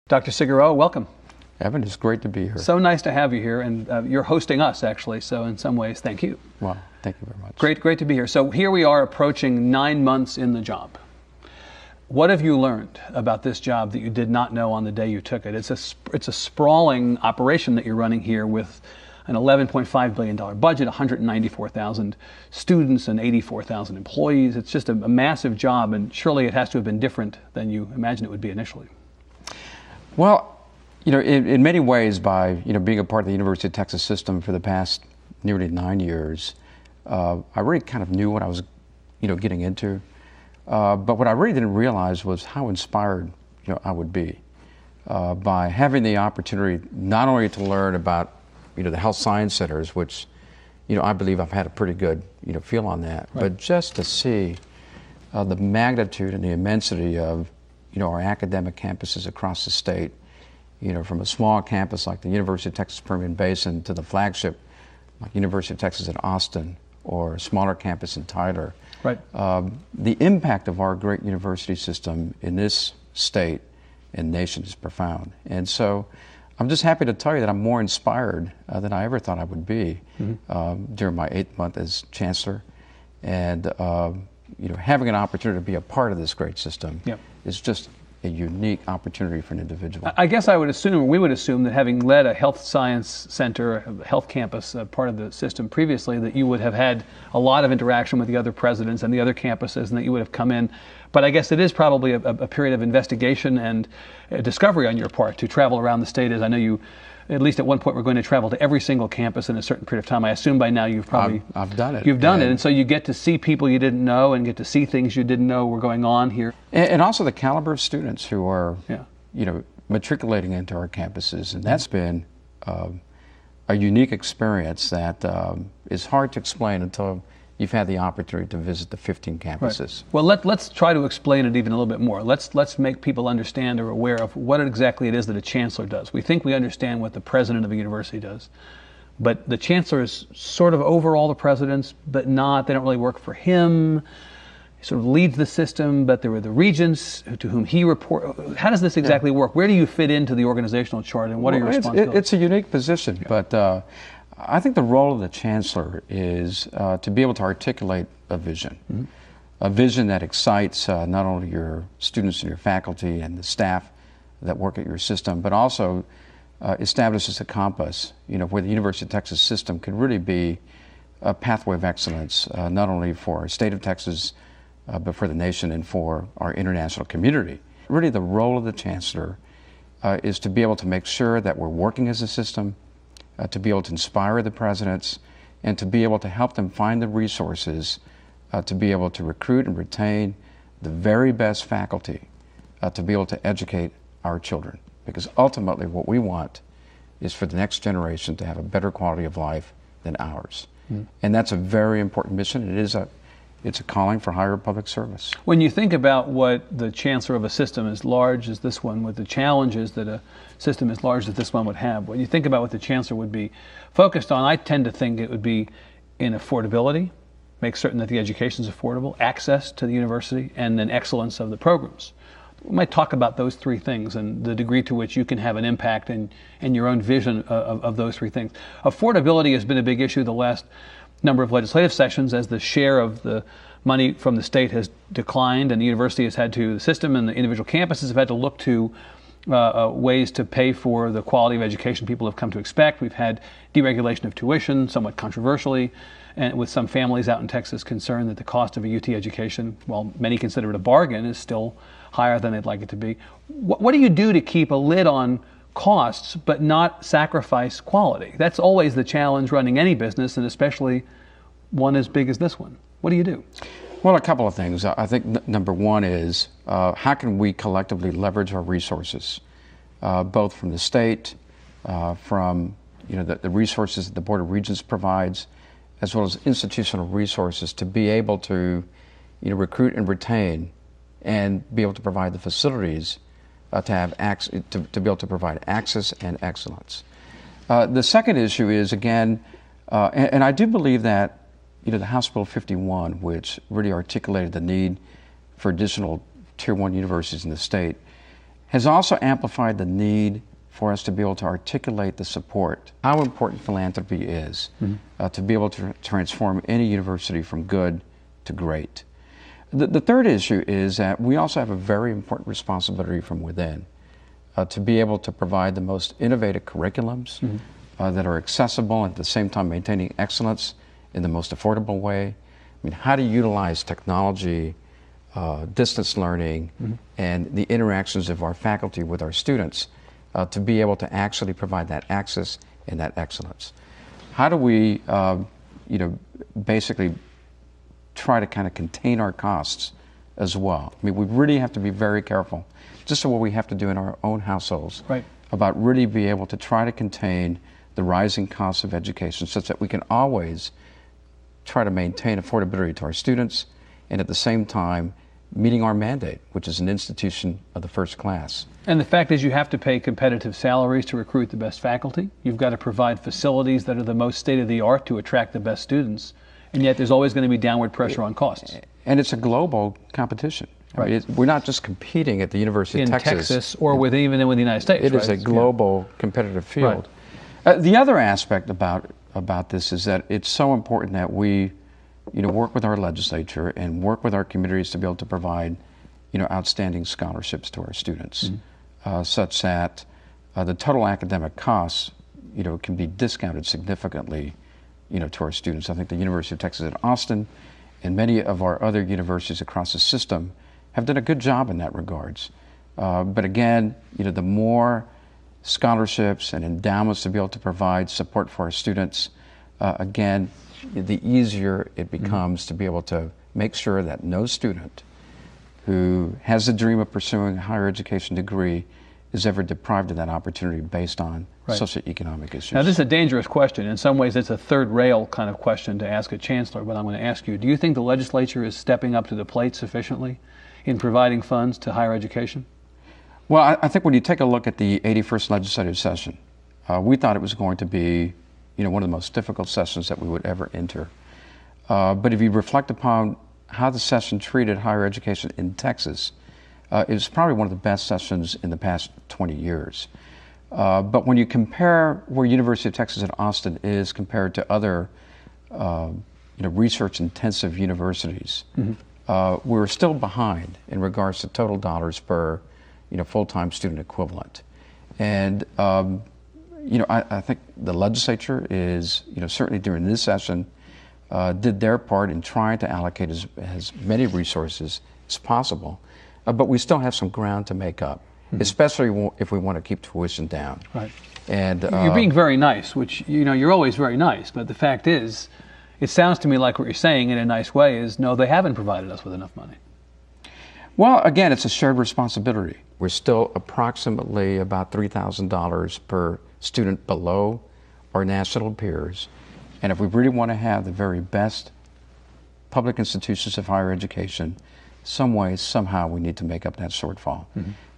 Dr. Cigarroa, welcome. Evan, it's great to be here. So nice to have you here, and you're hosting us, actually, so in some ways, thank you. Well, thank you very much. Great to be here. So here we are approaching 9 months in the job. What have you learned about this job that you did not know on the day you took it? It's a sprawling operation that you're running here with an $11.5 billion budget, 194,000 students and 84,000 employees. It's just a massive job, and surely it has to have been different than you imagined it would be initially. Well, in many ways, by being a part of the University of Texas system for the past nearly 9 years, I really kind of knew what I was, getting into. But what I really didn't realize was how inspired, I would be by having the opportunity not only to learn about, the health science centers, which, I believe I've had a pretty good, feel on that, right, but just to see the magnitude and the immensity of, our academic campuses across the state, from a small campus like the University of Texas Permian Basin to the flagship like University of Texas at Austin or a smaller campus in Tyler. Right. The impact of our great university system in this state and nation is profound. And so I'm just happy to tell you that I'm more inspired than I ever thought I would be during my 8th month as Chancellor. And having an opportunity to be a part of this great system is just a unique opportunity for an individual. I guess I would assume, or we would assume, that having led a health science center, a health campus, part of the system previously, that you would have had a lot of interaction with the other presidents and the other campuses, and that you would have come in. But I guess it is probably a period of investigation and discovery on your part to travel around the state, as I know you, at least at one point, were going to travel to every single campus in a certain period of time. I assume by now you've probably... I've done it. You've done it, and so you get to see people you didn't know and get to see things you didn't know were going on here. And also the caliber of students who are, matriculating into our campuses, and that's been a unique experience that is hard to explain until you've had the opportunity to visit the 15 campuses. Right. Well, let's try to explain it even a little bit more. Let's make people understand or aware of what exactly it is that a chancellor does. We think we understand what the president of a university does, but the chancellor is sort of over all the presidents, but not. They don't really work for him. He sort of leads the system, but there are the regents to whom he reports. How does this exactly work? Where do you fit into the organizational chart, and what are your responsibilities? It's a unique position, but I think the role of the chancellor is to be able to articulate a vision, a vision that excites not only your students and your faculty and the staff that work at your system, but also establishes a compass, where the University of Texas system can really be a pathway of excellence, not only for our state of Texas, but for the nation and for our international community. Really, the role of the chancellor is to be able to make sure that we're working as a system, to be able to inspire the presidents, and to be able to help them find the resources to be able to recruit and retain the very best faculty to be able to educate our children. Because ultimately what we want is for the next generation to have a better quality of life than ours. And that's a very important mission. It's a calling for higher public service. When you think about what the chancellor of a system as large as this one, with the challenges that a system as large as this one would have, when you think about what the chancellor would be focused on, I tend to think it would be in affordability, make certain that the education is affordable, access to the university, and then excellence of the programs. We might talk about those three things and the degree to which you can have an impact and your own vision of those three things. Affordability has been a big issue the last number of legislative sessions as the share of the money from the state has declined, and the university has had to, the system and the individual campuses have had to look to ways to pay for the quality of education people have come to expect. We've had deregulation of tuition, somewhat controversially, and with some families out in Texas concerned that the cost of a UT education, while many consider it a bargain, is still higher than they'd like it to be. What do you do to keep a lid on costs but not sacrifice quality? That's always the challenge running any business, and especially one as big as this one. What do you do? Well, a couple of things. I think number one is how can we collectively leverage our resources, both from the state, from the resources that the Board of Regents provides, as well as institutional resources to be able to recruit and retain and be able to provide the facilities to have to be able to provide access and excellence. The second issue is, again, and I do believe that the House Bill 51, which really articulated the need for additional Tier 1 universities in the state, has also amplified the need for us to be able to articulate the support, how important philanthropy is, to be able to transform any university from good to great. The third issue is that we also have a very important responsibility from within to be able to provide the most innovative curriculums that are accessible and at the same time maintaining excellence in the most affordable way. I mean, how to utilize technology, distance learning, and the interactions of our faculty with our students to be able to actually provide that access and that excellence. How do we, basically try to kind of contain our costs as well? I mean, we really have to be very careful, just what we have to do in our own households, about really be able to try to contain the rising costs of education such that we can always try to maintain affordability to our students and at the same time meeting our mandate, which is an institution of the first class. And the fact is you have to pay competitive salaries to recruit the best faculty. You've got to provide facilities that are the most state-of-the-art to attract the best students. And yet there's always going to be downward pressure on costs. And it's a global competition. I mean, we're not just competing at the University of Texas. In Texas or even with the United States. It is a global competitive field. The other aspect about this is that it's so important that we work with our legislature and work with our communities to be able to provide outstanding scholarships to our students, such that the total academic costs can be discounted significantly to our students. I think the University of Texas at Austin and many of our other universities across the system have done a good job in that regards. But again, the more scholarships and endowments to be able to provide support for our students, again, the easier it becomes to be able to make sure that no student who has the dream of pursuing a higher education degree is ever deprived of that opportunity based on socioeconomic issues. Now, this is a dangerous question. In some ways, it's a third rail kind of question to ask a chancellor, but I'm going to ask you, do you think the legislature is stepping up to the plate sufficiently in providing funds to higher education? Well, I think when you take a look at the 81st legislative session, we thought it was going to be one of the most difficult sessions that we would ever enter. But if you reflect upon how the session treated higher education in Texas, it was probably one of the best sessions in the past 20 years. But when you compare where University of Texas at Austin is compared to other research-intensive universities, we're still behind in regards to total dollars per full-time student equivalent. And I think the legislature is certainly during this session did their part in trying to allocate as many resources as possible. But we still have some ground to make up, especially if we want to keep tuition down. Right. And you're being very nice, which you're always very nice. But the fact is, it sounds to me like what you're saying in a nice way is, no, they haven't provided us with enough money. Well, again, it's a shared responsibility. We're still approximately about $3,000 per student below our national peers. And if we really want to have the very best public institutions of higher education, some way, somehow, we need to make up that shortfall.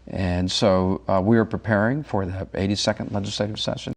And so we are preparing for the 82nd legislative session.